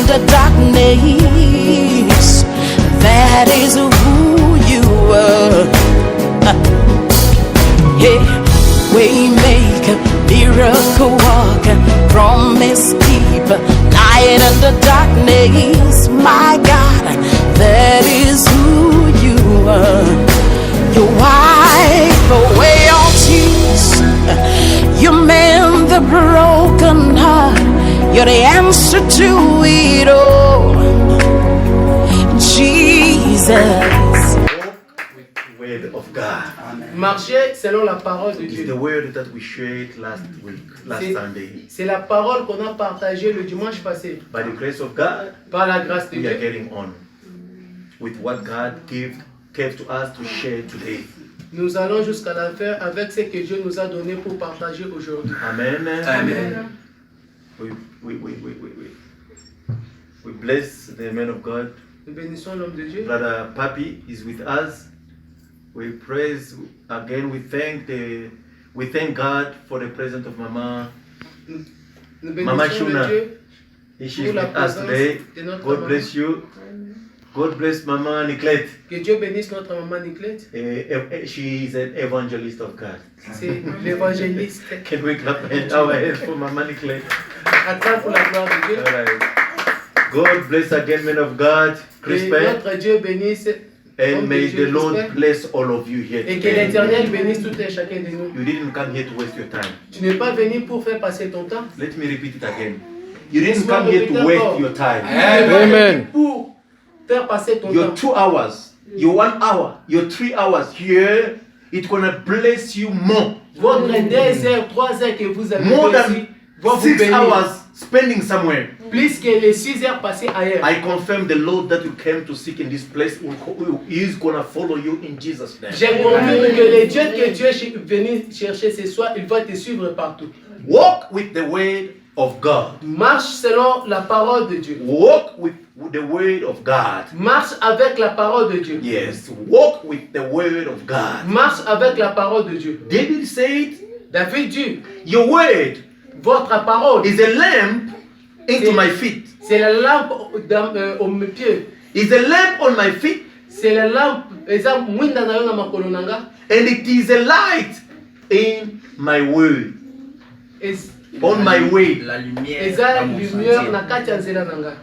the darkness. That is who you are. Yeah, waymaker, miracle worker, promise keeper, light in the darkness. My God, that is who you are. You wipe away all tears. You mend the broken heart. You're the answer to it all, Jesus. Word of God. Marcher selon la parole de It's Dieu. the word that we shared last Sunday. C'est la parole qu'on a partagée le dimanche passé. By the grace of God, Par la grâce de we are Dieu, getting on with what God gave to us to share today. nous allons jusqu'à la fin avec ce que Dieu nous a donné pour partager aujourd'hui. Amen. Amen. We bless the man of God. Nous bénissons l'homme de Dieu. Brother Papi is with us. We praise again. We thank God for the presence of Mama. Nous Mama bénissons Shuna. le Dieu. She's Pour la with us présence today. de notre God maman. bless you. God bless Mama Nicolette. Que Dieu bénisse notre maman Nicolette. She is an evangelist of God. C'est l'évangéliste. Can we clap our hands for Mama Nicolette? Acclame pour la gloire de Dieu. All right. God bless again, man of God, Que Crispin. notre Dieu bénisse. And homme may de Dieu, the Lord Crispin. bless all of you here Et que today. l'Éternel bénisse tout et chacun de nous. You didn't come here to waste your time. Tu n'es pas venu pour faire passer ton temps. Let me repeat it again. You didn't come here to waste your time. Amen. Pour faire passer ton Your temps. 2 hours, your 1 hour, your 3 hours here, it's gonna bless you more. Votre 2 heures, 3 heures que vous avez More fait ici than va vous 6 bénir. hours spending somewhere. Plus que les 6 heures passées ailleurs. I confirm the Lord that you came to seek in this place is gonna follow you in Jesus' name. J'ai compris que le Dieu que tu es venu chercher ce soir, il va te suivre partout. Walk with the word of God. Marche selon la parole de Dieu. Walk with the word of God. Marche avec la parole de Dieu. Yes, walk with the word of God. Marche avec la parole de Dieu. David said, David dit, your word votre parole is a lamp into my feet. c'est la lampe au mes pieds. Is a lamp on my feet, C'est la lampe eza mwinda na yo na makolo nanga. and it is a light in my way. On my way. La lumière. Eza dans mon lumière sentier. na kati ya nzela nanga.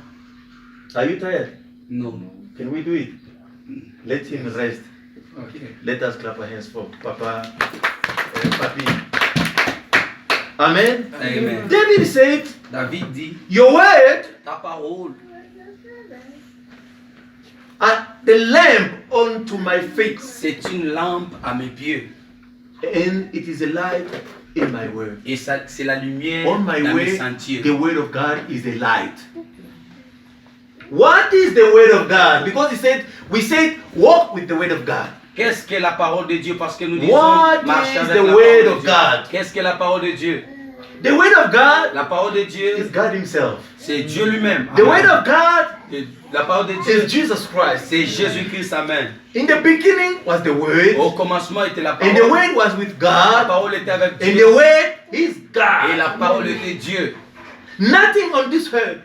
Are you tired? Non. Can we do it? Let him rest. Okay. Let us clap our hands for Papa Papi. Amen. Amen. David said, David dit, your word ta parole are the lamp unto my feet, c'est une lampe à mes pieds and it is a light in my way. et ça, c'est la lumière On my dans mes way, sentiers. the word of God is a light. What is the word of God? Because we said, walk with the word of God. Qu'est-ce que la parole de Dieu? Parce que nous disons What marcher is avec the la word parole of de Dieu. God? Qu'est-ce que la parole de Dieu? The word of God La parole de is Dieu, God Himself. c'est Dieu lui-même. The Amen. word of God La parole de Dieu, is Jesus Christ. c'est Jésus-Christ. Amen. In the beginning was the word, Au commencement était la and parole. the word was with La God, parole était avec and Dieu. the word is Et la God. parole était Dieu. Nothing on this earth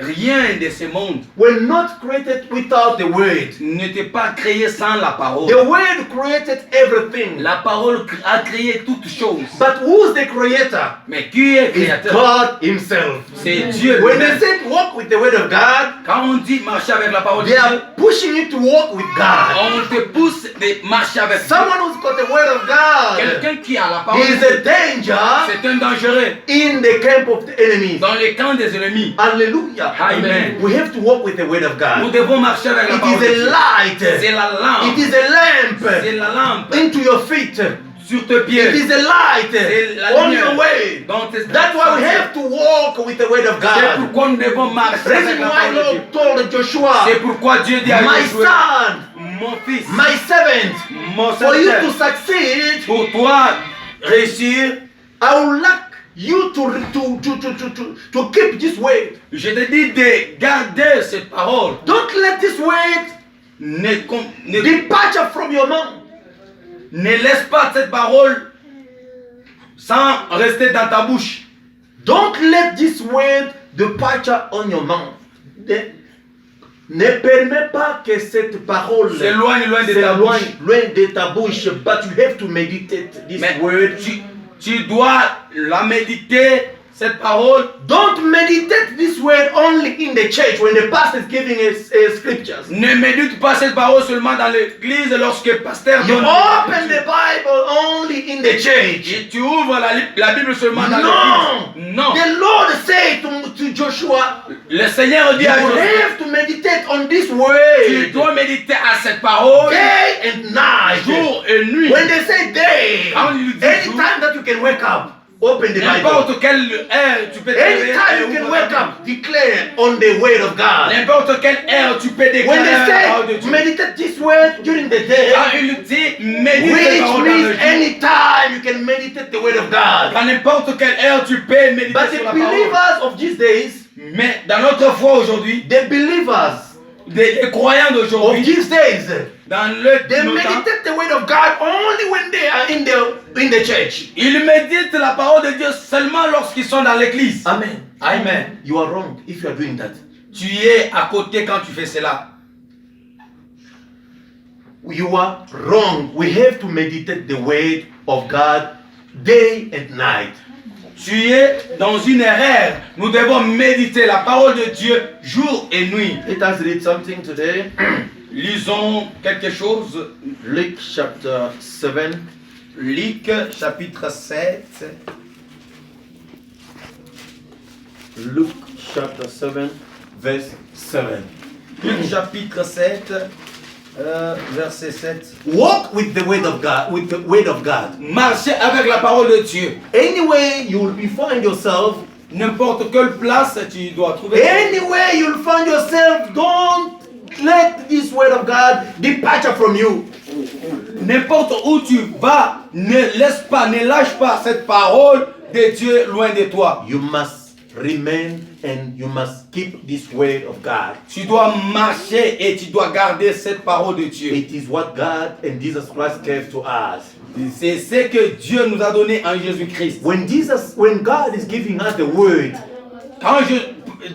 Rien de ce monde were not created without the word. n'était pas créé sans la parole. The word created everything. La parole a créé toutes choses. But who's the creator? Mais qui est It's créateur? God Himself. C'est Dieu When they lui-même. said walk with the word of God, Quand on dit marcher avec la parole de they Dieu, are pushing you to walk with God. on te pousse de marcher avec Dieu. Someone who's got the word of God Quelqu'un qui a la parole de is Dieu, a danger c'est un dangereux in the camp of the enemies. dans les camps des ennemis. Hallelujah. Amen. We have to walk with the word of Nous God. devons marcher avec la It parole de is a Dieu. light. C'est la lampe. It is a C'est lamp la lampe into your feet. sur tes It pieds. is a light C'est la on lumière your way. dans tes That's why we have to walk with the word of C'est God. pourquoi nous devons marcher avec Reason la why parole de Dieu. Lord told Joshua, C'est pourquoi Dieu dit à my Josué, son, mon fils, my servant, mon for you to serviteur, succeed, pour toi réussir, I would like you to keep this word. je te dis de garder cette parole. Don't let this word Ne depart from your mouth. laisse pas cette parole sans rester dans ta bouche. Don't let this word depart on your mouth. ne permets pas que cette parole s'éloigne loin de ta s'éloigne bouche. loin de ta bouche. But you have to meditate this Mais word. tu dois la méditer, cette parole. Don't meditate this word only in the church when the pastor is giving us scriptures. Ne médite pas cette parole seulement dans l'église lorsque le pasteur You donne open the Bible only in the church. et tu ouvres la Bible seulement dans No, l'église. Non. The Lord said to Joshua, Le Seigneur dit you à Josué, have to meditate on this tu word dois méditer à cette parole day and night. jour et nuit. When they say day, Quand il dit anytime that you can wake up, open the Bible. N'importe quelle heure tu peux te réveiller Anytime et you can ouvrir wake la up, declare on the word of God. Bible. N'importe quelle heure tu peux When déclarer they la parole de say Dieu. meditate this word during the day, Quand il dit médite cette which parole dans le means jour, anytime you can meditate the word of God. à n'importe quelle heure tu peux méditer But sur the la parole. believers of these days, Mais dans notre foi aujourd'hui, the believers des croyants of d'aujourd'hui, these days, dans le they nos temps, meditate the word of God only when they are in the church. ils méditent la parole de Dieu seulement lorsqu'ils sont dans l'église. Amen. Amen. You are wrong if you are doing that. Tu es à côté quand tu fais cela. You are wrong. We have to meditate the word of God day and night. Tu es dans une erreur. Nous devons méditer la parole de Dieu jour et nuit. Let us read something today. Lisons quelque chose. Luke chapter 7. Luc chapitre 7. Luke chapter 7, verse 7. Luc chapitre 7, verset 7. Walk with the word of God, with the word of God. Marchez avec la parole de Dieu. Anyway, you will be find yourself. N'importe quelle place tu dois trouver. Anywhere you'll find yourself, don't let this word of God depart from you. N'importe où tu vas, ne laisse pas, ne lâche pas cette parole de Dieu loin de toi. You must remain and you must keep this word of God. Tu dois marcher et tu dois garder cette parole de Dieu. It is what God and Jesus Christ gave to us. C'est ce que Dieu nous a donné en Jésus-Christ. When God is giving us the word, Quand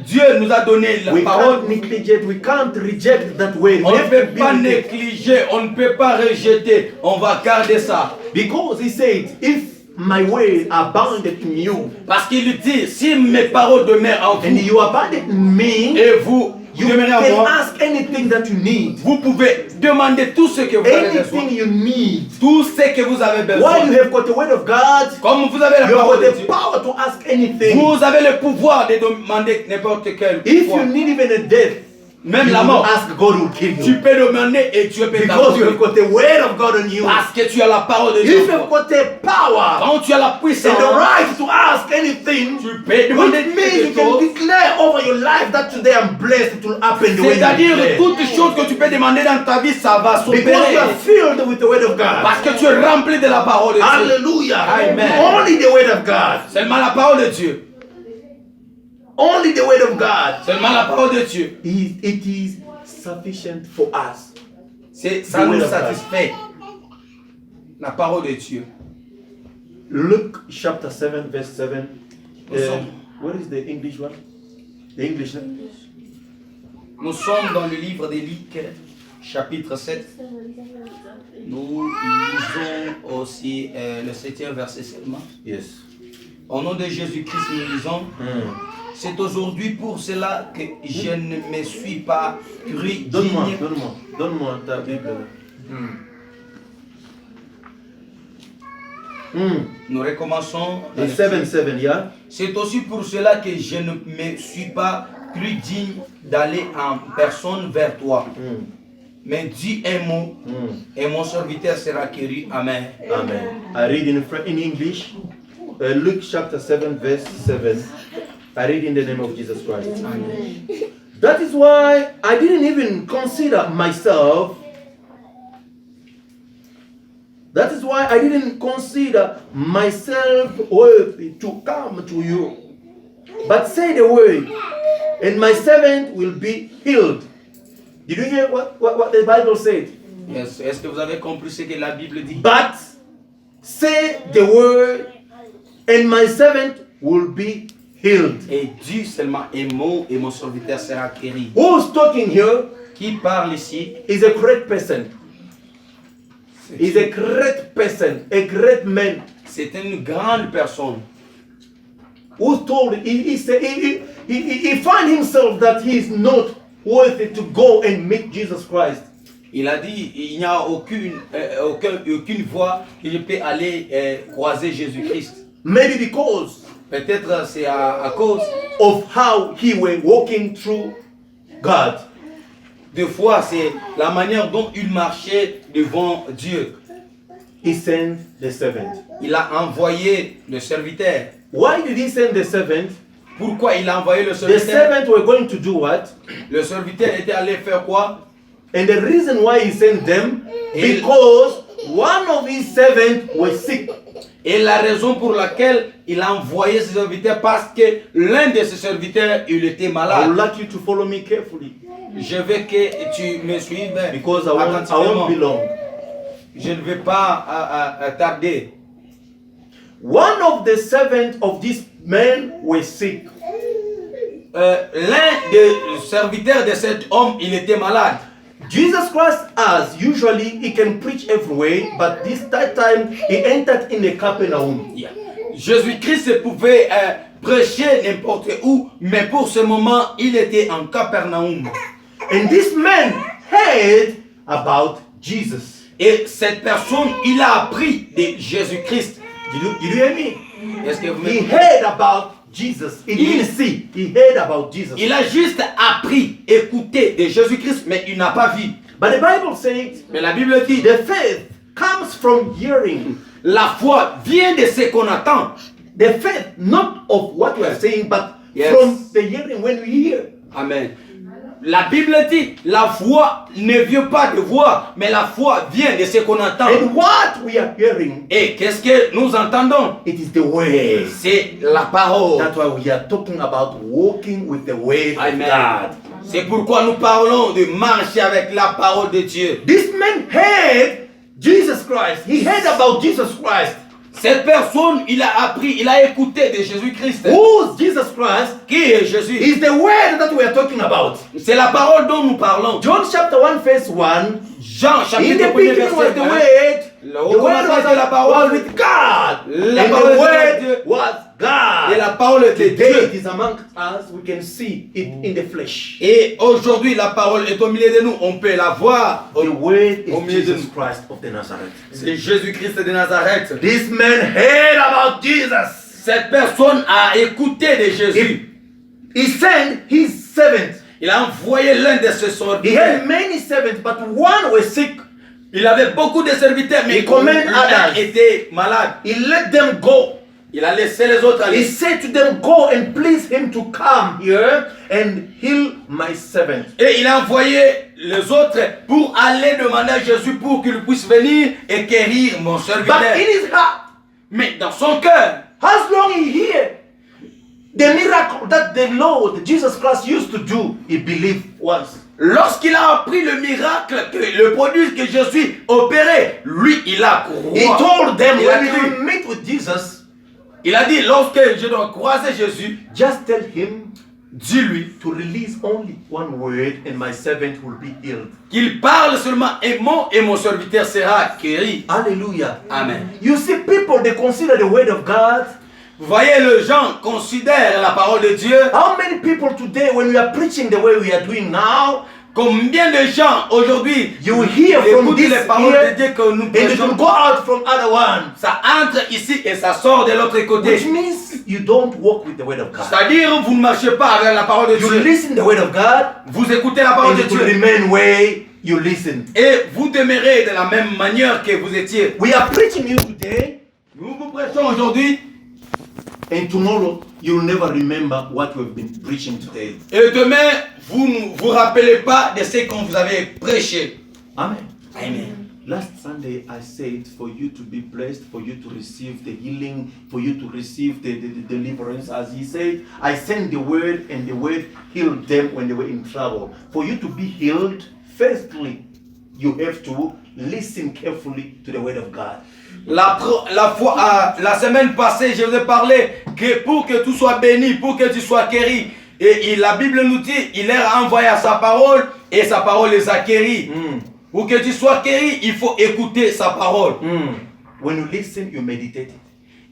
Dieu nous a donné la we parole, can't neglect, we can't reject that word. on We ne have peut to pas build it. négliger, on ne peut pas rejeter, on va garder ça. Because he said, if my word abounded in you, Parce qu'il dit, si mes paroles demeurent en and vous, you abounded in me, et vous you demeurez en can moi, ask anything that you need. vous pouvez demander tout ce que vous avez besoin. Anything you need. Tout ce que vous avez While besoin. you have got the word of God, Comme vous avez la you have parole got de the Dieu, power to ask anything. vous avez le pouvoir de demander n'importe quel If pouvoir. you need even a death, Même you la will mort, ask God will kill tu you. peux demander et Dieu peut Because you have t'accorder. got the word of God on you. Parce que tu as la parole de If Dieu. you have got the power Quand tu as la and puissance, the right to ask anything, tu peux demander which means you quelque can chose. declare over your life that today I'm blessed, it will happen the way you C'est-à-dire declare. toutes les choses que tu peux demander dans ta vie, ça va Because you are s'opérer. filled with the word of God. Parce que tu es rempli de la parole de Dieu. Hallelujah. Amen. Only the word of God. Seulement la parole de Dieu. Only the word of God. Seulement la parole de Dieu. It is sufficient for us. Ça The nous word of satisfait. La parole de Dieu. Luke chapter 7, verse 7. Nous What is the English one? The English name? Nous sommes dans le livre des Luc, chapitre 7. Nous lisons aussi le 7e verset seulement. Yes. Au nom de Jésus-Christ, nous lisons. C'est aujourd'hui pour cela que je ne me suis pas cru digne. Donne-moi ta Bible. Nous recommençons. The 7, yeah? C'est aussi pour cela que je ne me suis pas cru digne d'aller en personne vers toi. Mais dis un mot et mon serviteur sera guéri. Amen. Amen. I read in English. Luke chapter 7, verse 7. I read in the name of Jesus Christ. Amen. That is why I didn't even consider myself. That is why I didn't consider myself worthy to come to you. But say the word, and my servant will be healed. Did you hear what the Bible said? Yes. Est-ce que vous avez compris ce que la Bible dit? But say the word, and my servant will be healed. Et Dieu seulement est mort et mon serviteur sera guéri. Who's talking here Qui parle ici? is a great person. Is a great person, a great man. C'est une grande personne. Who told he find himself that he is not worthy to go and meet Jesus Christ. Il a dit, il n'y a aucune voie que je peux aller croiser Jésus-Christ. Maybe because Peut-être c'est à cause of how he were walking through God. des fois, c'est la manière dont il marchait devant Dieu. He sent the servant. Il a envoyé le serviteur. Why did he send the servant? Pourquoi il a envoyé le The serviteur? servant were going to do what? Le serviteur était allé faire quoi? And the reason why he sent them, because one of his servants was sick. Et la raison pour laquelle il a envoyé ses serviteurs, parce que l'un de ses serviteurs, il était I would malade. like you to follow me carefully Je veux que tu me suives because I won't attentivement. be long. Je ne vais pas tarder. One of the servants of this man was sick. L'un des serviteurs de cet homme, il était malade. Jesus Christ, as usually, he can preach everywhere, but that time he entered in a Capernaum. Jésus-Christ pouvait prêcher n'importe où, mais pour ce moment, il était en Capernaum. And this man heard about Jesus. Et cette personne, il a appris de Jésus-Christ. Did you hear me? Est-ce que vous He m'écoutez? heard about Jesus. He didn't see. He heard about Jesus. Il a juste appris, écouté de Jésus-Christ, mais il n'a pas vu. But the Bible says Mais la Bible dit, the faith comes from hearing. la foi vient de ce qu'on attend. The faith, not of what we are saying, but Yes. from the hearing when we hear. Amen. La Bible dit, la foi ne vient pas de voix, mais la foi vient de ce qu'on entend. And what we are hearing, Et qu'est-ce que nous entendons? it is the word. C'est la parole. That's why we are talking about walking with the word of Amen. God. C'est pourquoi nous parlons de marcher avec la parole de Dieu. This man heard Jesus Christ. He heard about Jesus Christ. Cette personne, il a appris, il a écouté de Jésus-Christ. Who's Jesus Christ? Qui est Jésus? Is the word that we are talking about. C'est la parole dont nous parlons. John chapter 1 verse 1. Jean In chapitre the 1 beginning was verset the 1. word. Au The word commencement était la was parole. with God. La And parole the était Dieu. word was God. Et la parole était Today Dieu. it is among us. We can see it in the flesh. Et aujourd'hui, la parole est au milieu de nous. On peut la voir. The word Au is milieu de Jesus nous. Christ of the Nazareth. C'est Jésus-Christ de Nazareth. This man heard about Jesus. Cette personne a écouté de Jésus. He sent his servant. Il a envoyé l'un de ses He serviteurs. had many servants, but one was sick. Il avait beaucoup de serviteurs, mais He commanded un others. était malade. He let them go. Il a laissé les autres He aller. said to them, go and please him to come here and heal my servant. Et il a envoyé les autres pour aller demander à Jésus pour qu'il puisse venir et guérir mon But serviteur. in his heart, Mais dans son cœur, as long he heard the miracle that the Lord Jesus Christ used to do, he believed once. lorsqu'il a appris le miracle, le produit que Jésus opérait, lui, il a He croire. told them, Il a when cru. you meet with Jesus, Il a dit, lorsque je dois croiser Jésus, just tell him dis-lui to release only one word and my servant will be healed. qu'il parle seulement un mot et mon serviteur sera guéri. Hallelujah. Amen. You see, people, they consider the word of God. Vous voyez, les gens considèrent la parole de Dieu. How many people today, when we are preaching the way we are doing now, Combien de gens aujourd'hui you hear from écoutent this les paroles ear de Dieu que nous and it will prêchons? go out from other one? Ça entre ici et ça sort de l'autre Which côté. means you don't walk with the word of God. C'est-à-dire, vous ne marchez pas avec la parole de You Dieu. listen the word of God Vous écoutez la parole and de it will Dieu. remain where you listen. Et vous demeurez de la même manière que vous étiez. We are preaching you today, Nous vous prêchons aujourd'hui. and tomorrow you'll never remember what we've been preaching today. Et demain, vous ne vous rappelez pas de ce qu'on vous avait prêché. Amen. Amen. Last Sunday I said for you to be blessed, for you to receive the healing, for you to receive the deliverance, as he said, I sent the word and the word healed them when they were in trouble. For you to be healed, firstly, you have to listen carefully to the word of God. La semaine passée, je vous ai parlé que pour que tout soit béni, pour que tu sois guéri, et la Bible nous dit, il leur a envoyé à sa parole et sa parole les a guéris. Pour que tu sois guéri, il faut écouter sa parole. When you listen, you meditate it.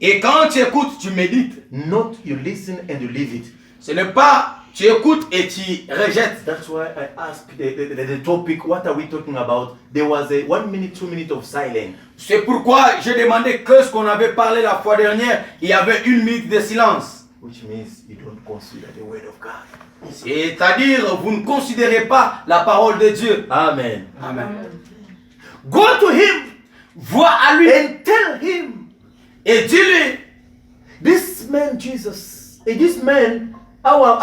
Et quand tu écoutes, tu médites. Not you listen and you leave it. Ce n'est pas tu écoutes et tu rejettes. That's why I asked the topic, what are we talking about? There was a 1 minute, 2 minutes of silence. C'est pourquoi j'ai demandé que ce qu'on avait parlé la fois dernière, il y avait 1 minute de silence. Which means you don't consider the word of God. C'est-à-dire, vous ne considérez pas la parole de Dieu. Amen. Amen. Go to him Vois à lui and tell him, et dis-lui, this man Jesus, this man, our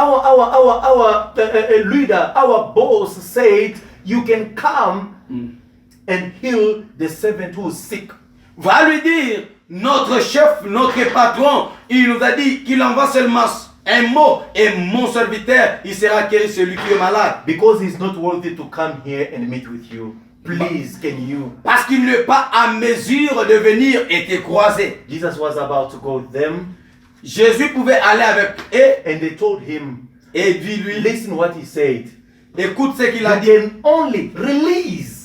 leader, our boss said, you can come and heal the servant who is sick. va lui dire, notre chef, notre patron, il nous a dit qu'il envoie seulement un mot et mon serviteur, il sera guéri celui qui est malade. Because he's not worthy to come here and meet with you. Please, can you? Parce qu'il n'est pas à mesure de venir et te croiser. Jesus was about to go with them, Jésus pouvait aller avec eux and they told him, et dis-lui, listen what he said. écoute ce qu'il a You dit. can only release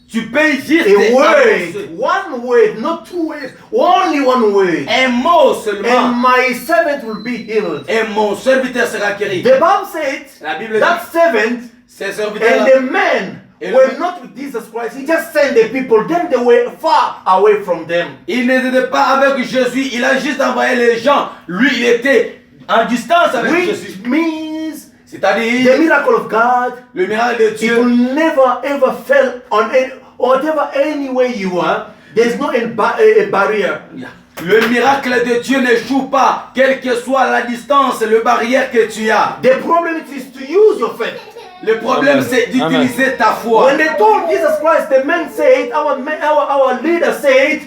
Tu peux juste a word, annoncer one word, not two words, only one word, un mot and seulement my servant will be healed. et mon serviteur sera guéri. The Bible said La Bible dit, that servant ces serviteurs and the men Et were le- not with Jesus Christ. He just sent the people. Then they were far away from them. il n'était pas avec Jésus, il a juste envoyé les gens. Lui, il était en distance avec Jésus. Which means C'est-à-dire, the miracle of God, le miracle de it will Dieu, never ever fail on any, whatever any way you are. There's no a barrier. le miracle de Dieu n'échoue pas, quelle que soit la distance, le barrière que tu as. The problem is to use your faith. Le problème, c'est d'utiliser ta foi. When they told Jesus Christ, the men said, our leader said,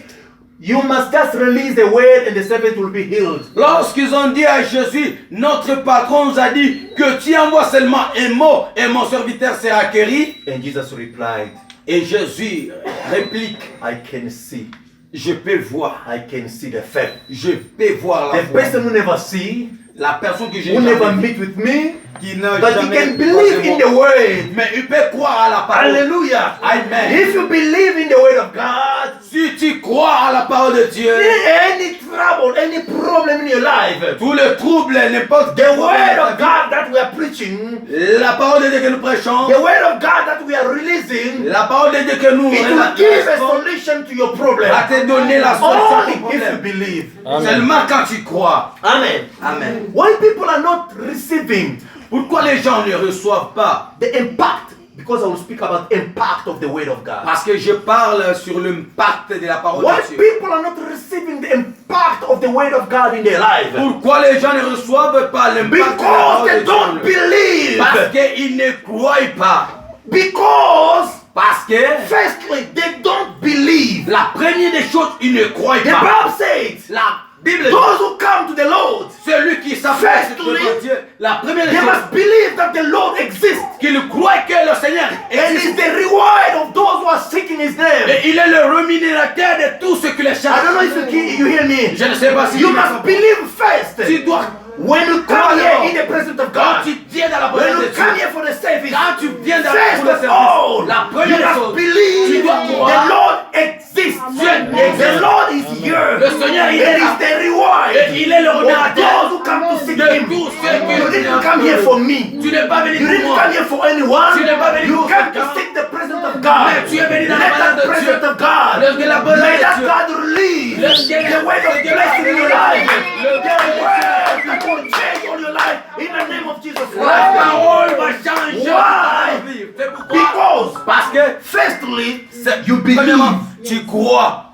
you must just release the word and the servant will be healed. Lorsqu'ils ont dit à Jésus, notre patron nous a dit que tu envoies seulement un mot et mon serviteur sera guéri. And Jesus replied, Et Jésus réplique, I can see. je peux voir, I can see the faith. je peux voir la The foi. person who never see, La personne que j'ai who never jamais vue, meet with me, qui n'a but he jamais can believe in the croisé mon- word. mais il peut croire à la parole. Hallelujah. Amen. If you believe in the word of God, Si tu crois à la parole de Dieu, any trouble, any problem in your life, tout le trouble, n'importe the quel word problème of de ta God that we are preaching, vie, la parole de Dieu que nous prêchons, the word of God that we are releasing, la parole de Dieu que nous it will give a relatons, solution to your problem. va te donner la solution à ton Only if you problème. believe. Seulement quand tu crois. Amen. Amen. Why people are not receiving Pourquoi les gens ne reçoivent pas? the impact? Because I will speak about impact of the word of God. Parce que je parle sur l'impact de la parole Why de Dieu. people are not receiving the impact of the word of God in their life? Pourquoi les gens ne reçoivent pas l'impact de la Because parole they de don't Dieu? believe. Parce qu'ils ne croient pas. Because Parce que firstly, they don't believe. la première des choses, ils ne croient The pas. Bible says, La Bible dit, those who come to the Lord, celui qui s'affaisse Firstly, devant Dieu, la première des they choses, must believe that the Lord exists. qu'il croit que le Seigneur And is existe. the reward of those who are seeking His name. Et il est le rémunérateur de tout ce que les I don't know cherchent. if you hear me. Je ne sais pas si You tu must m'entends. believe first. Tu dois, When you come here in the presence of quand God, tu viens dans la when présence de you come Dieu, here for the service, quand tu viens dans first pour le of service, all, la you première must chose, believe tu dois the croire. Lord exists. Dieu existe. The Lord is here. Le Seigneur, il est It là. is the reward Et il est le of rémunérateur those who come to seek de Him. tous ceux qui You didn't come here for me. Tu n'es pas venu You pour didn't moi. come here for anyone. Tu n'es pas venu You pour came to quelqu'un. seek the presence of God. Mais tu es venu dans la Let présence the de presence Dieu. of God. Lorsque la présence May de that Dieu. God release Lorsque the word of Dieu blessing in your life. Le The word that will change all your life in the name of Jesus La Christ. parole va changer Why? ta vie. C'est pourquoi? Because Parce que, firstly, you premièrement, believe. tu crois.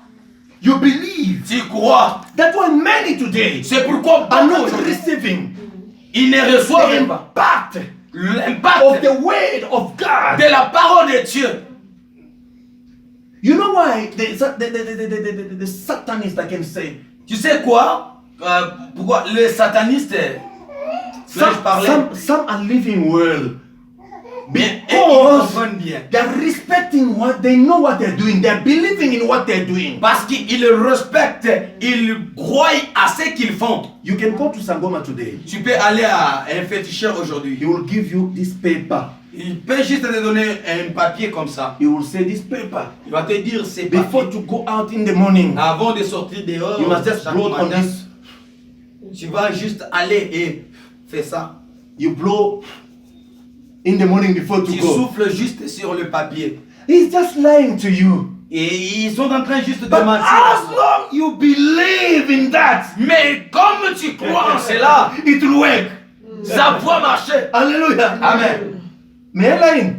You believe. Tu crois. That's why many today C'est pourquoi are beaucoup not aujourd'hui, receiving ils ne the reçoivent pas impact l'impact of the word of God. de la parole de Dieu. You know why the Satanists, I can say, Tu sais quoi? Pourquoi les satanistes, some are living well. et ils Because comprennent bien. they're respecting what they know what they're doing. They're believing in what they're doing. Parce qu'ils respectent, ils croient à ce qu'ils font. You can go to Sangoma today. Tu peux aller à un féticheur aujourd'hui. He will give you this paper. Il peut juste te donner un papier comme ça. He will say this paper. Il va te dire c'est Before papier. to go out in the morning, Avant de sortir dehors, you must just chaque blow on matin, this. tu vas juste aller et faire ça. You blow in the morning before to Tu go. souffles juste sur le papier. He's just lying to you. Et ils sont en train juste de But mentir. as long you believe in that, Mais comme tu crois en cela, it will work. ça va marcher. Hallelujah. Amen. May I lie?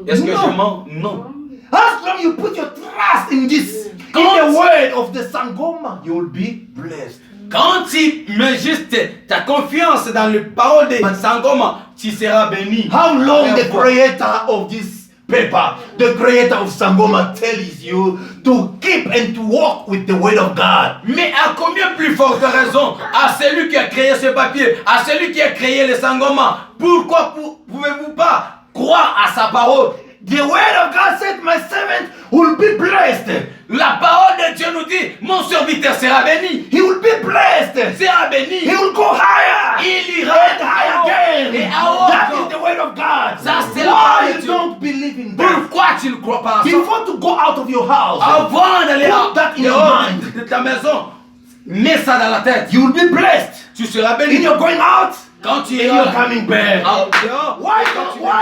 Est-ce que No. je mens? Non. As long you put your trust in this, in Quand- the word of the Sangoma, you will be blessed. Quand tu mets juste ta confiance dans les paroles de Sangoma, tu seras béni. How long the Frère, creator of this paper, the creator of Sangoma tells you to keep and to walk with the word of God. Mais à combien plus forte raison à celui qui a créé ce papier, à celui qui a créé le Sangoma, pourquoi pouvez-vous pas croire à sa parole? The word of God said, my servant will be blessed. La parole de Dieu nous dit, mon serviteur sera béni. He will be blessed. Sera béni. He will go higher. Il ira And higher et again. à haut. That is the word of God. Ça, c'est la parole Why de you Dieu. don't believe in that? Pourquoi tu ne crois pas en ça? Before to go out of your house, Avant d'aller Put that in your dehors mind. de ta maison, mets ça dans la tête. you will be blessed. Tu seras In béni. your going out, Quand tu in es your coming back. dehors, Why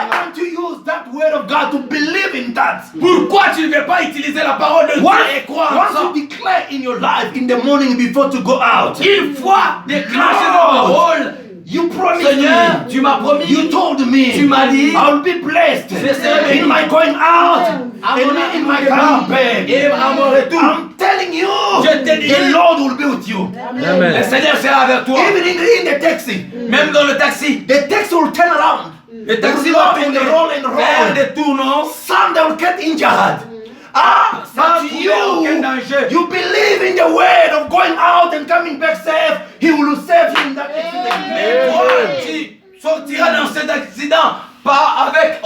can't you use that word of God to believe in that? pourquoi tu ne veux pas utiliser la parole de Dieu et croire en Once ça? you declare in your life in the morning before to go out, Une fois déclenché la Lord, parole, you promised Seigneur, me, tu m'as promis, you told me, tu m'as dit, I'll be blessed je serai béni in my going out à and mon in my départ coming back. et à mon retour. I'm telling you, Je te dis, the Lord will be with you. le Seigneur sera avec toi. Even in the taxi, Même dans le taxi, the taxi will turn around. le taxi They will va roll and tourner, roll and faire roll. des tournants. Some they will get injured. Sans But trouver aucun danger. you believe in the word of going out and coming back safe. He will save you in that accident. Mais toi, tu sortiras dans cet accident pas avec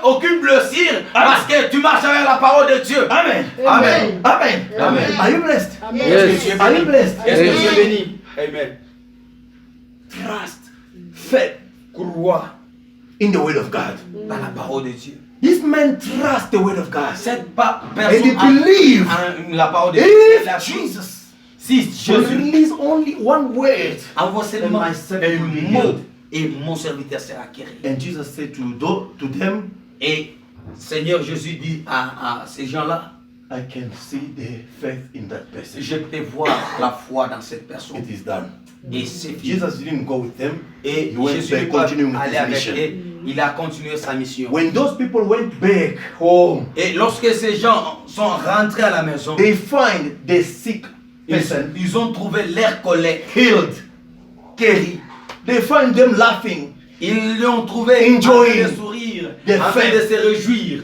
aucune blessure parce que tu marches avec la parole de Dieu. Amen. Amen. Amen. Amen. Are you blessed? Est-ce que tu es Are you béni? blessed? Est-ce que tu es béni? Amen. Trust, faith Crois in the word of God. dans la parole de Dieu. This man trusts the word of God. Cette And he personne believes a la parole de Dieu. if Jesus Si will Jésus release only one word, envoie seulement my servant will be un mot healed. et mon serviteur sera guéri. And Jesus said to them, Et Seigneur Jésus dit à ces gens-là, I can see the faith in that person. je peux voir la foi dans cette personne. It is done. Et c'est fini. Jesus didn't go with them. Et He went Jésus back, n'est pas continuing with allé his avec mission. eux, il a continué sa mission. When those people went back home, Et lorsque ces gens sont rentrés à la maison, they find the sick person ils ont trouvé leur collègue healed. guéri. They find them laughing. Ils l'ont trouvé Enjoying en train de sourire, the en train faith. de se réjouir.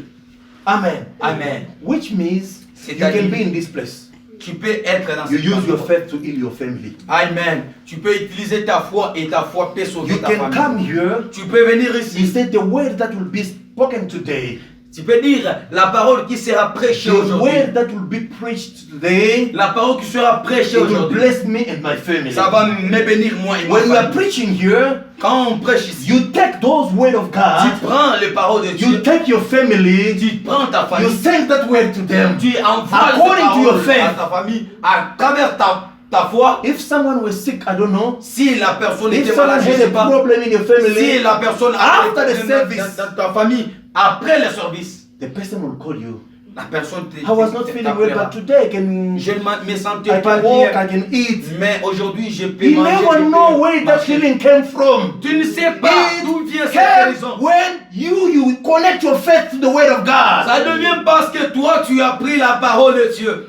Amen. Amen. Which means you C'est-à-dire- can be in this place. Tu peux être dans You cette use your maison. faith to heal your family. Amen. Tu peux utiliser ta foi et ta foi peut sauver You ta can famille. come here. Tu peux venir He ici. said the word that will be spoken today, Tu peux dire la parole qui sera prêchée the aujourd'hui. word that will be preached today, La parole qui sera prêchée it will aujourd'hui. bless me and my family. Ça va me bénir moi et ma When we are famille. preaching here, Quand on prêche ici, you take those word of tu God, prends les paroles de you Dieu, take your family, tu prends ta you famille, send that word to them. tu envoies According to your cette parole faith. à ta famille à travers ta foi. If someone was sick, I don't know. Si la personne If était someone malade, je ne had sais a pas. problem in your Si family, la personne a After des the problèmes service. dans ta famille, après le service, the person will call you. la personne te I was not feeling well, t'appellera. but today I can, Je ne me I sentais pas can walk, I bien, can eat. mais aujourd'hui je peux You manger. never je peux know where that marcher. healing came from. Tu ne sais pas d'où vient cette Came guérison. when you connect your faith to the word of God. Ça devient parce que toi tu as pris la parole de Dieu.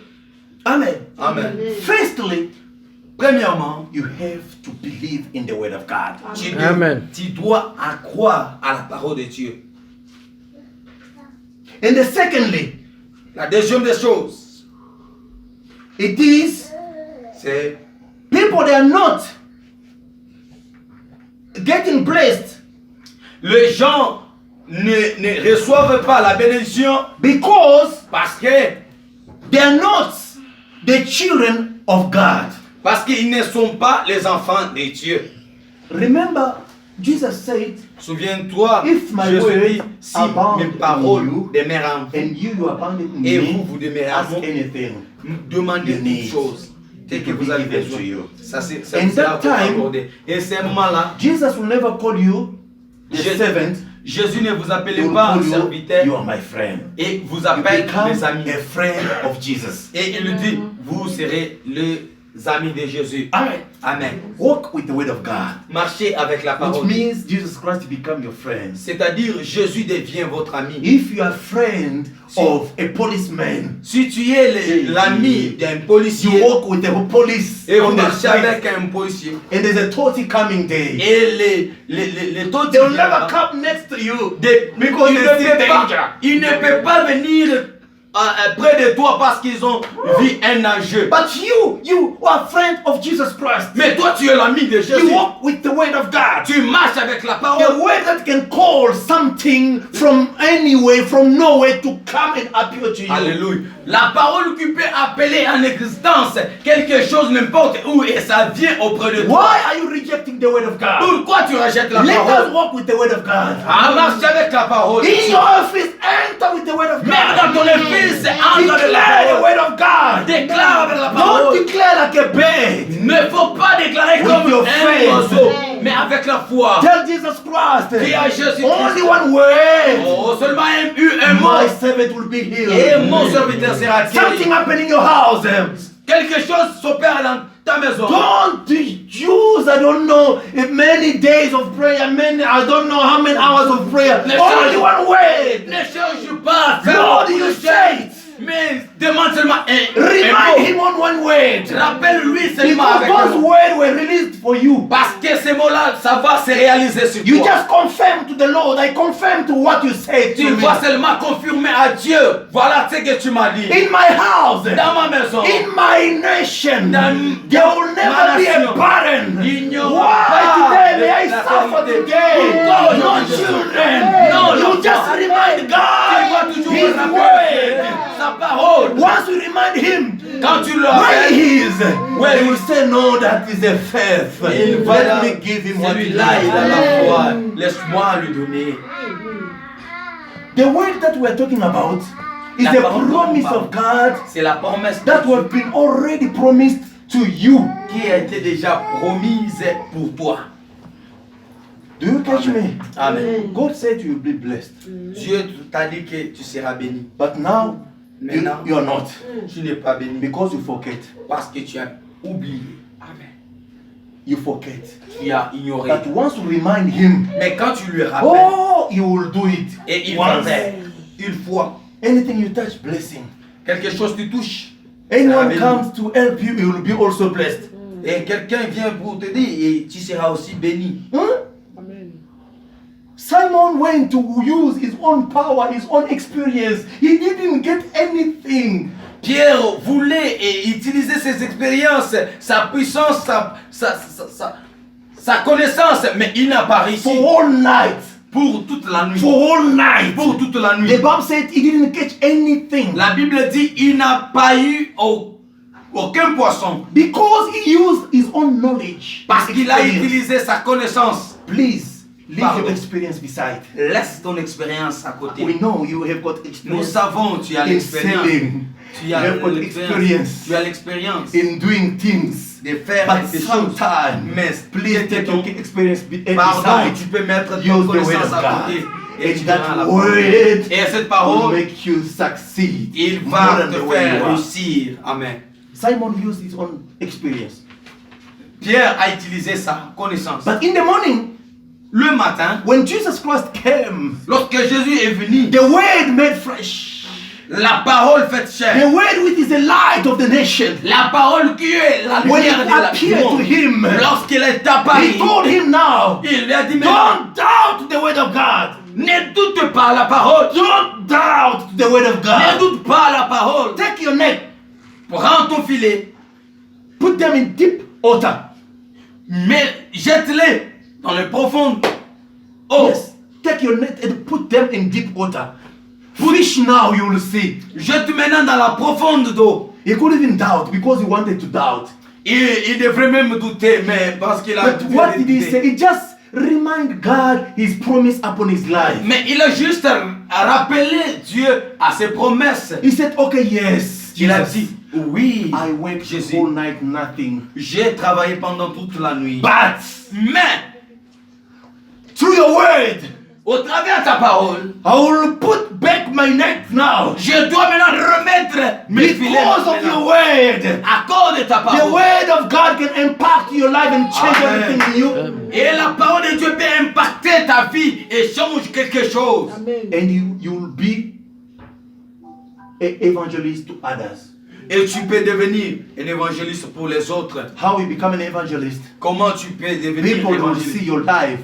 Amen. Amen. Firstly, Premièrement, you have to believe in the word of God. tu dois croire à la parole de Dieu. And the secondly, La deuxième des choses, it is c'est people they are not getting blessed les gens ne reçoivent pas la bénédiction because parce que they are not the children of God. Parce qu'ils ne sont pas les enfants de Dieu. Remember, Jesus said, Souviens-toi, If my Jésus words dit, si abound mes in paroles you, demeurent en vous, and you abound in et me, vous demeurez en ask moi, anything. demandez you toutes need. choses. Dès que It will vous avez be given besoin. to you. Ça, c'est And ça that vous time, accorder. Et ces moments-là, Jesus will never call you the servant. Jésus ne vous He appelle will pas un call you, serviteur you are my friend. et vous You appelle become les amis. a friend of Jesus. Et il lui dit, vous serez les amis de Jésus. Amen. Amen. Walk with the word of God. Marchez avec la Which parole. means Jesus Christ become your friend. C'est-à-dire, Jésus devient votre ami. If you are friend of a policeman, Si tu es l'ami d'un you policier walk with the police et vous on the marchez street, avec un policier and there's a totty coming day. et les taux They will never come next to you because il they see ne danger. peut pas venir près de toi parce qu'ils ont vu un enjeu. But you are friend of Jesus Christ. Mais toi, tu es l'ami de You Jésus. walk with the word of God. Tu marches avec la The parole. word that can call something from anywhere, from nowhere to come and appear to you. Alléluia. La parole qui peut appeler en existence quelque chose n'importe où et ça vient auprès de toi. Why are you rejecting the word of God? Pourquoi tu rejettes la Let us parole? walk with the word of God. Marche avec la parole. In your office, enter with the word of God. Même dans ton office, entre avec la Declare the parole. word of God. Déclare avec la Don't parole. declare like a bird. Ne faut pas déclarer With comme your un faith. oiseau, mais avec la foi. Tell Jesus Christ. Dis à Jésus Only Christ. one word. Oh, seulement un mot. My servant will be Et healed. mon serviteur sera guéri. Something happened in your house. Quelque chose s'opère dans ta maison. Don't use, I don't know, many days of prayer, I don't know how many hours of prayer. Ne Only cherche- one word. Ne cherche pas à faire Lord, beaucoup you de say it. choses, mais demande seulement un Remind mot. him on one word. Rappelle-lui seulement Because avec un those mot. words were released for you. Parce que ces mots-là, ça va se réaliser sur You toi. just confirm to the Lord. I confirm to what you said to Tu me. vas seulement confirmer à Dieu. Voilà ce que tu m'as dit. In my house, Dans ma maison. in my nation, Dans there will never be a nation. barren. Il n'y aura Why pas today may I de suffer natalité. today? Pourquoi No aujourd'hui? children. Non, You l'enfant. just remind Tu God vas toujours His me rappeler word. sa parole. Once you remind Him Quand tu le where rappelles, He is, Where He will he- say, "No, that is a faith. il va Let là, me give Him what He celui-là, il a la needs." foi. Laisse-moi lui donner. The word that we are talking about is La the parole promise dont on of God C'est la promesse de that Dieu was been already promised to you. qui a été déjà promise pour toi. Do you catch me? Amen. God said you will be blessed, Dieu t'a dit que tu seras béni. but now Maintenant, you are not tu n'es pas béni because you forget. parce que tu as oublié. Amen. You forget Tu as ignoré. that once you remind Him, Mais quand tu lui rappelles, oh, He will do it. et il va Once. faire une fois Anything you touch, blessing. quelque chose tu touches, Anyone béni. comes to help you, you will be also blessed. et quelqu'un vient pour te dire, et tu seras aussi béni. Huh? Simon went to use his own power, his own experience. He didn't get anything. Pierre voulait utiliser ses expériences, sa puissance, sa connaissance, mais il n'a pas réussi For all night. pour toute la nuit. For all night. Pour toute la nuit. The Bible said he didn't catch anything. La Bible dit il n'a pas eu aucun poisson Because he used his own knowledge. parce qu'il a Experience. utilisé sa connaissance. Please, leave Pardon. your experience beside. Laisse ton expérience à côté. We know you have got Nous experience savons, tu as in l'expérience. selling. Tu You as have got l'expérience. experience Tu as l'expérience in doing things. de faire But des choses. sometimes, Mais please take your experience pardon, beside. tu peux mettre ton Use the word connaissance of à God. côté. Et tu And verras that la word parole. Et cette will parole, make you succeed. il more va than te the way you faire are. réussir. Amen. Simon used his own experience. Pierre a utilisé sa connaissance. But in the morning, Le matin, when Jesus Christ came, lorsque Jésus est venu, the word made fresh. la parole faite chair, The word which is the light of the nation. la parole qui est la When it lumière de la appeared to monde, him, lorsqu'il est apparu, he told him now, il lui a dit, mais don't doubt the word of God. ne doute pas la parole. Don't doubt the word of Ne God. doute pas la parole. Take your net, Prends ton filet, put them in deep water. mais jette-les dans le profond eau. Yes. take your net and put them in deep water. Fish now, you will see. Jette maintenant dans la profonde d'eau. He couldn't even doubt because he wanted to doubt. Il devrait même douter, mais parce qu'il a But what did he say? He just remind God his promise upon his life. Mais il a juste rappelé Dieu à ses promesses. He said, okay, yes. Il a Jesus. dit, oui, I worked the Jésus. whole night, nothing. J'ai travaillé pendant toute la nuit. But Mais, through your word, au travers de ta parole, I will put back my net now. je dois maintenant remettre mes filets. Because of your word. À cause de ta The parole. word of God can impact your life and change Amen. everything in you. Et la parole de Dieu peut impacter ta vie et change quelque chose. And you will be an evangelist to others. Et tu peux devenir un évangéliste pour les autres. How you become an evangelist? Comment tu peux devenir un People will évangéliste? see your life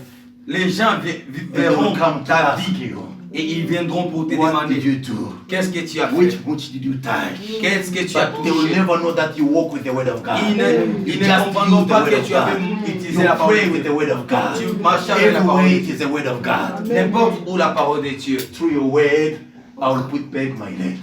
Les gens and they verront will come to ta ask vie you, et ils viendront pour te what did demander you do? qu'est-ce que tu as Which fait, much did you touch? qu'est-ce que tu as But they will touché. never know that you walk with the word of God. Ils You ne just comprendront use the pas word que of tu avais God. utilisé You la parole pray de with Dieu. the word of God. Tu marches avec la parole de Everywhere it Dieu. is the word of God. N'importe où la parole de Dieu. Through your word, I will put back my net.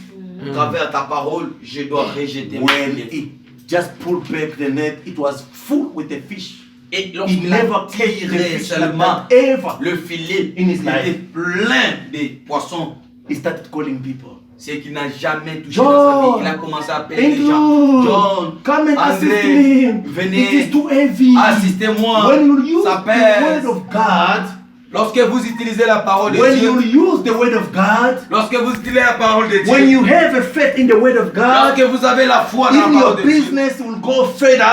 À travers ta parole, je dois rejeter mes When filets. it just pulled back the net, it was full with the fish. Et He lorsqu'il a never tasted the tiré fish seulement like that ever. le filet, In his il life. était plein de poissons. He started calling people. C'est qu'il n'a jamais touché dans sa vie. John, Il a commencé à appeler les gens. Andrew, John, come and assist André, me. venez, It is too heavy. assistez-moi. When you use Ça the pèse. word of God, Lorsque vous utilisez la parole de when Dieu, you use the word of God, lorsque vous utilisez la parole de Dieu, when you have a faith in the word of God, lorsque vous avez la foi dans la even your parole de Dieu, business will go further.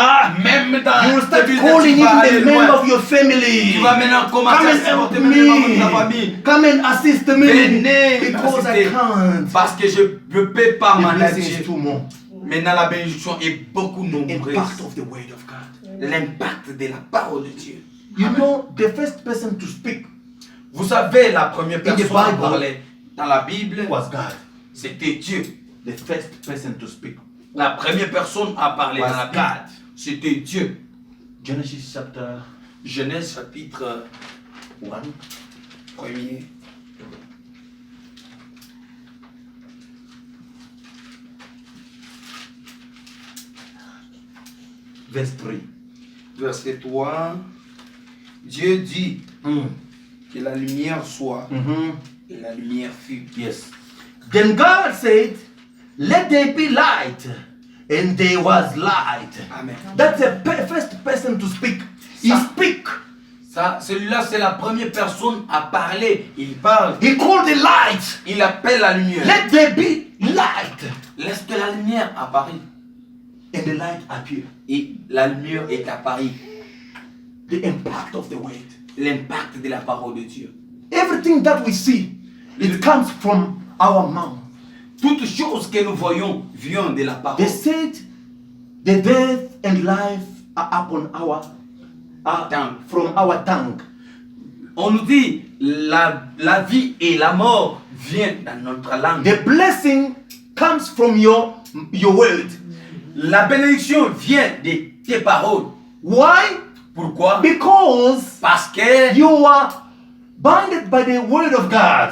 même You dans will ce start business, calling tu vas in aller the member loin. of your family. Tu vas maintenant commencer Come à and help supporter même les membres de ta me. famille. Come and assist me. Venez Because I m'assister. can't. Parce que je ne peux pas The m'en blessing is aller. too more. Maintenant, la bénédiction est beaucoup nombreuse. Impact of the word of God. L'impact de la parole de Dieu. You know, the first person to speak Vous savez, la première the personne à Bible parler dans la Bible, was God. c'était Dieu. The first person to speak La première personne à parler was dans la Bible, God. c'était Dieu. Genesis chapter Genèse chapitre 1. 1er. Verse 3. Verset 3. Dieu dit que la lumière soit et la lumière fut. Yes. Then God said, let there be light. And there was light. Amen. That's the first person to speak. He Ça- speak. Ça, celui-là, c'est la première personne à parler. Il parle. He called the light. Il appelle la lumière. Let there be light. Laisse que la lumière apparaisse. And the light appeared. Et la lumière est apparue. The impact of the word. L'impact de la parole de Dieu. Everything that we see, it comes from our mouth. Toute chose que nous voyons vient de la parole. They said the death and life are upon our Tongue. from our tongue. On nous dit la vie et la mort viennent dans notre langue. The blessing comes from your word. La bénédiction vient de tes paroles. Why? Pourquoi? Because Parce que you are bounded by the word of God.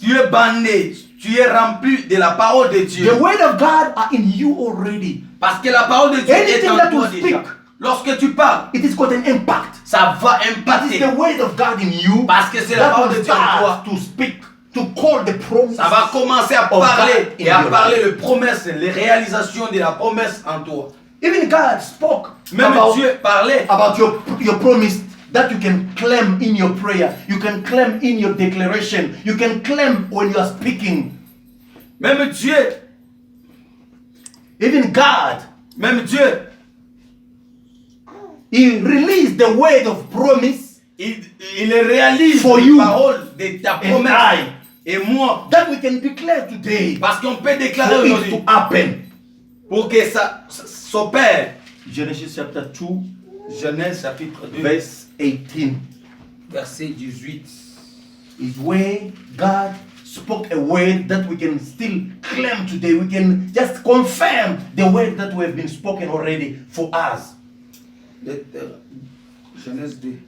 tu es bandé, tu es rempli de la parole de Dieu. The word of God are in you already. Parce que la parole de Dieu Anything est en that toi you déjà. speak, Lorsque tu parles, it is got an impact. ça va It is impacter. the word of God in you Parce que c'est la that parole de will Dieu en toi. start to speak, to call the promise. Ça va commencer à of parler God in et à your parler life. les promesses, les réalisations de la promesse en toi. Even God spoke Même about, Dieu parlait about your promise that you can claim in your prayer. You can claim in your declaration. You can claim when you are speaking. Même Dieu, Even God, même Dieu, He released the word of promise il réalise For les you paroles de ta and promesse. I. Et moi, that we can declare today parce qu'on peut déclarer for it aujourd'hui to happen. pour que ça s'opère. Genesis chapter 2, Genèse chapitre 2, verse 18 verset 18. is where God spoke a word that we can still claim today. We can just confirm the word that we have been spoken already for us. Genèse 2.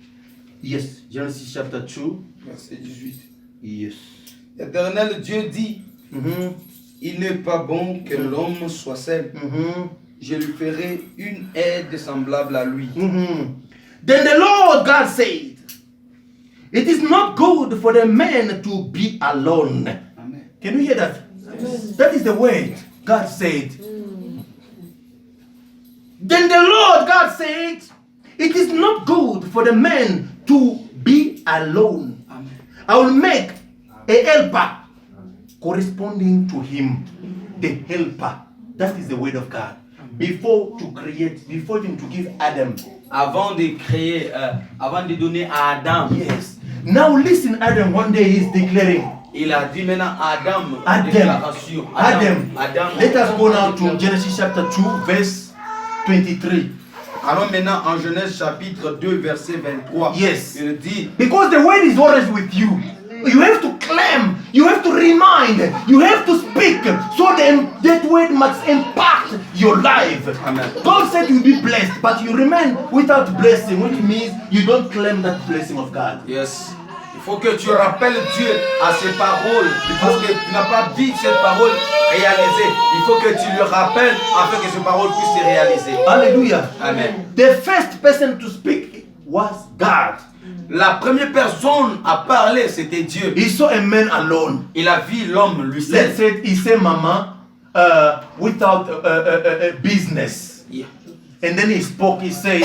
Yes, Genesis chapter 2, Verset 18. Yes. L'Éternel Dieu dit, il n'est pas bon que l'homme soit seul. Je lui ferai une aide semblable à lui. Then the Lord God said, it is not good for the man to be alone. Amen. Can you hear that? That is the word God said. Then the Lord God said, it is not good for the man to be alone. Amen. I will make a helper corresponding to him. The helper. That is the word of God. Before him to give Adam. Avant de créer, avant de donner à Adam, Yes. Now listen, Adam, one day he's declaring. il a dit maintenant à Adam, Adam. déclaration. Adam. Let us go now to Genesis chapter 2, verse 23. Allons maintenant en Genèse chapitre 2, verset 23. Yes. Il dit, Because the word is always with you. You have to claim, you have to remind, you have to speak, so that word must impact your life. Amen. God said you'll be blessed, but you remain without blessing, which means you don't claim that blessing of God. yes. Il faut que tu rappelles Dieu à ses paroles. Parce que tu n'as pas dit cette parole réalisée. Il faut que tu le rappelles afin que ces paroles puissent se réaliser. Hallelujah. Amen. The first person to speak was God. La première personne à parler, c'était Dieu. He saw a man alone. Il a vu l'homme lui seul. Let's say he said, Mama, without a business. Yeah. And then he spoke, he said,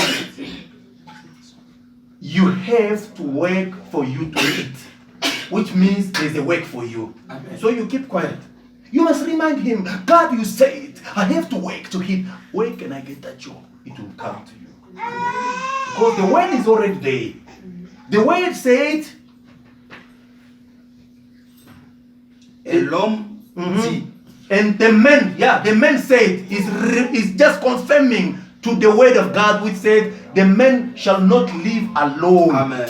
you have to work for you to eat, which means there's a work for you. Amen. So you keep quiet. You must remind him, God, you said, I have to work to eat. Where can I get that job? It will come to you. Because the word is already there. The word said, Et l'homme dit, and the man said, is just confirming to the word of God, which said, the man shall not live alone. Amen.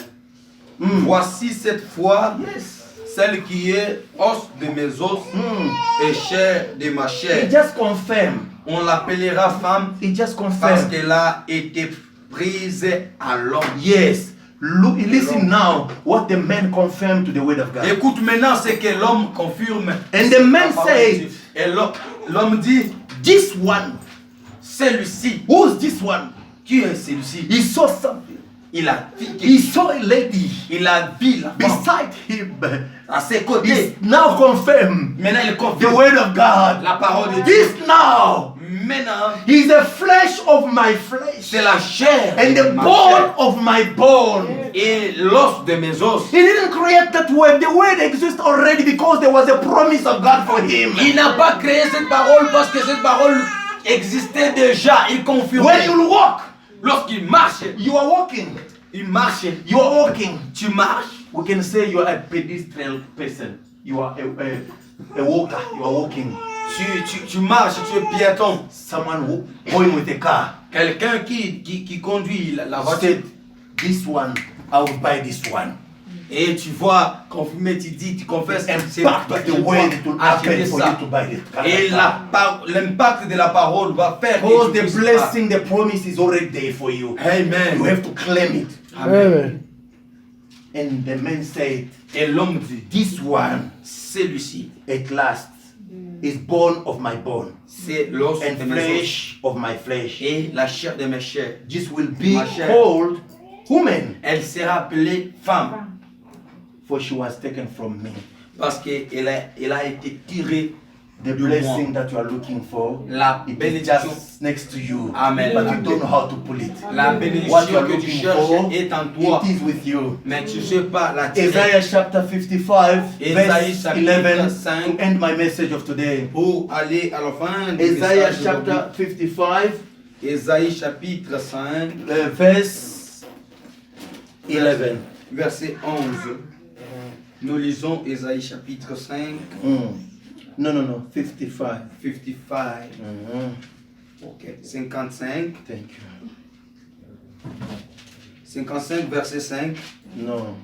Voici cette fois Yes. celle qui est os de mes os et chair de ma He chair. just confirmed. On l'appellera femme He just parce confirmed. qu'elle a été prise à l'homme. Yes. Look, listen now what the man confirmed to the word of God. Écoute maintenant ce que l'homme confirme. And the man La parole said, de Dieu. Et l'homme dit, this one, celui-ci, who's this one? qui est celui-ci? He saw something. Il a vu He quelque chose. saw a lady Il a vu la femme beside him. à ses côtés. He's now confirmed Maintenant il the confirme word of God. la parole de Dieu. This now Maintenant, is the flesh of my flesh c'est la chair and de the ma bone chair of my bone. et l'os de mes os. He didn't create that word. The word exists already because there was a promise of God for him. Il n'a pas créé cette parole parce que cette parole existait déjà. Il When confirmait. you walk, Lorsqu'il marche, you are walking. il marche. You are walking. Tu marches. We can say you are a pedestrian person. You are a walker. You are walking. Tu marches, tu es piéton. Someone going with a car. Quelqu'un qui conduit la voiture. Said, this one, I will buy this one. Et tu vois, confirmer, tu dis, tu confesses. c'est Impact pas- of the tu word dois it will acheter happen for ça. you to buy it. Et l'impact de la parole va faire que Because tu the puisses blessing, the promise is already there for you. pas. Amen. You have to claim it. Amen. And the man said, Et l'homme dit, this one celui-ci, at last is bone of my bone c'est l'os de and mes os flesh of my flesh. et la chair de mes chairs. This will be Ma chair. called woman, Elle sera appelée femme for she was taken from me. parce qu'elle a été tirée The de blessing moi. that you are looking for, La it is bénédiction, just next to you. Amen. But you don't know how to pull it. la What you bénédiction are que tu looking cherches for, est en toi, it is with you. mais tu ne sais pas la tirer. Isaiah chapter 55, Ésaïe verse chapitre 11, 5. to end my message of today. Pour aller à la fin du Isaiah message chapter d'aujourd'hui. 55, Ésaïe chapitre 5, verse 11. verset 11. Nous lisons Ésaïe chapitre 5, No, 55. 55. Ok, 55. Thank you. 55, verset 5. No,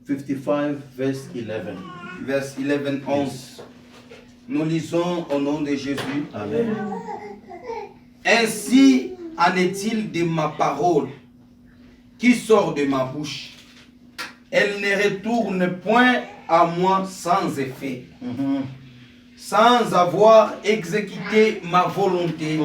55, verse 11. Verset 11, 11. Nous lisons au nom de Jésus. Amen. Ainsi en est-il de ma parole qui sort de ma bouche. elle ne retourne point à moi sans effet, sans avoir exécuté ma volonté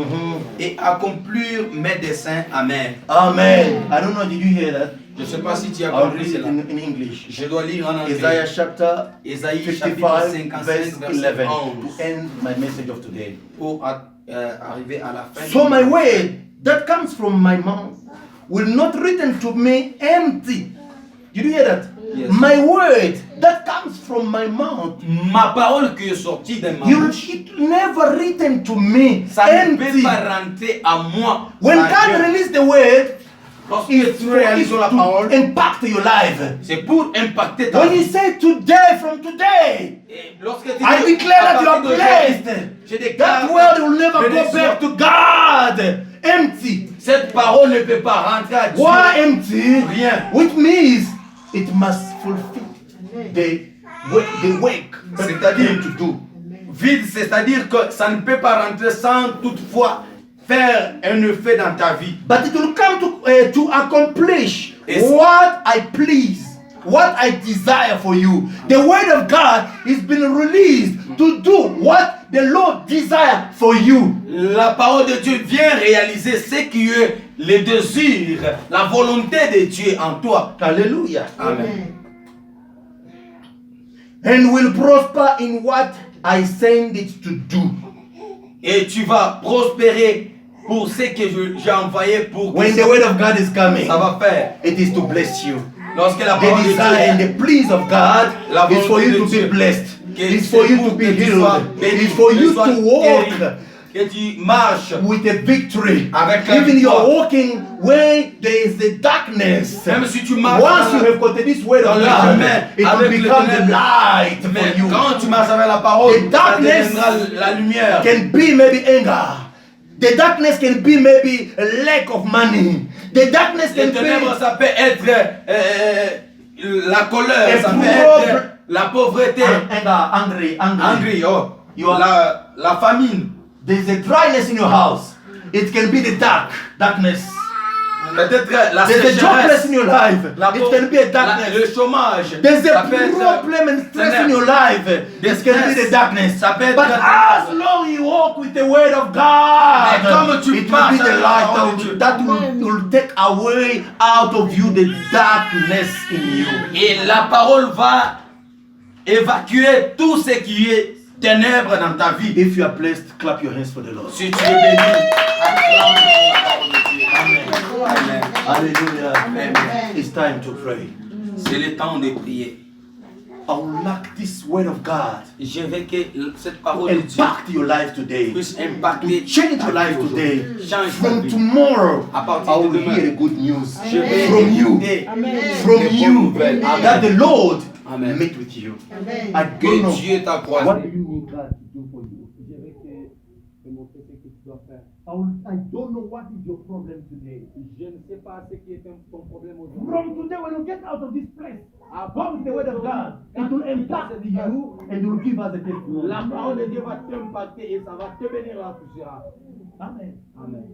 et accomplir mes desseins. Amen. Amen. I don't know, did you hear that? Je ne sais pas si tu as I'll compris read it cela. in English. Je dois lire en anglais. Isaiah chapter Ésaïe 55, chapitre 55, verse verset 11, 11. to end my message of today. Pour arriver à la fin. So my word that comes from my mouth will not return to me empty. Did you hear that? Yes. My word that comes from my mouth, Ma parole qui est sortie de ma bouche, it never return to me ça ne peut empty. pas rentrer à moi. When sans God Dieu. releases the word, Lorsque it's tu réalises la parole, to impact your life. c'est pour impacter ta When he vie. said today, from today, Et lorsque tu I dis, declare à that you are partir d'aujourd'hui, blessed. je déclare That word will never que go back to God empty. cette parole ne peut pas rentrer à Dieu. Why empty? Rien. Which means it must fulfill the work that C'est-à-dire- it came to do. Vide, c'est-à-dire que ça ne peut pas rentrer sans toutefois faire un effet dans ta vie. But it will come to accomplish Yes. what I please, what I desire for you. The word of God has been released to do what the Lord desires for you. La parole de Dieu vient réaliser ce qui est le désir, la volonté de Dieu en toi. Hallelujah. Amen. And will prosper in what I send it to do. Et tu vas prospérer pour ce que j'ai envoyé pour que When the word of God is coming, ça va faire. it is to bless you. Lorsque la The parole de desire and Dieu the pleas of God La is for volonté you de to be Dieu. blessed. Que It's for c'est you pour to be que tu sois healed. béni, It's for que you tu sois to walk guéri, que tu marches. with a victory. Avec la Even victoire. you're walking where there is a darkness. Même si tu marches Once dans you la- have got this word dans of le God, chemin, it will avec le become the ténèbre. light Mais for you. quand tu marches avec la parole, The ça darkness deviendra la lumière. Can be maybe anger. The darkness can be maybe a lack of money. The darkness Les can ténèbres, be ça peut être la colère, Un ça peut problème. être la pauvreté, anger, angry, oh, You are- la famine. There's a dryness in your house. It can be the darkness. Peut-être la There's a jobless in sécheresse, your life. la It can be a le darkness. chômage. There's Ça a peut être problem and stress in ténèbres. your life. It can be the darkness. Ça peut être But as long you walk with the word of God, Mais comme tu it will marches be the avec la light parole de Dieu. that will take away out of you the darkness in you. Et la parole va évacuer tout ce qui est ténèbres dans ta vie. If you are blessed, clap your hands for the Lord. Si tu es béni, acclame la parole de Dieu. Amen. Amen. Hallelujah. Amen. It's time to pray. C'est le temps de prier. I would like this word of God Je veux que cette parole to de Dieu impact your life today. puisse impacter Change ta your life vie today. aujourd'hui. Change ta From vie. tomorrow, À partir I de will demain, hear the good news je vais from you. écouter From les bonnes you nouvelles. that the Lord Amen. meet with you. I don't Que know Dieu t'a what croisé. you need God to do for you. I don't know what is your problem today. Je ne sais pas ce qui est ton problème aujourd'hui. From today, when you get out of this place, go with the word of God. It will impact you and it will give us a testimony. La parole de Dieu va t'impacter et ça va te bénir là où tu seras. Amen. Amen.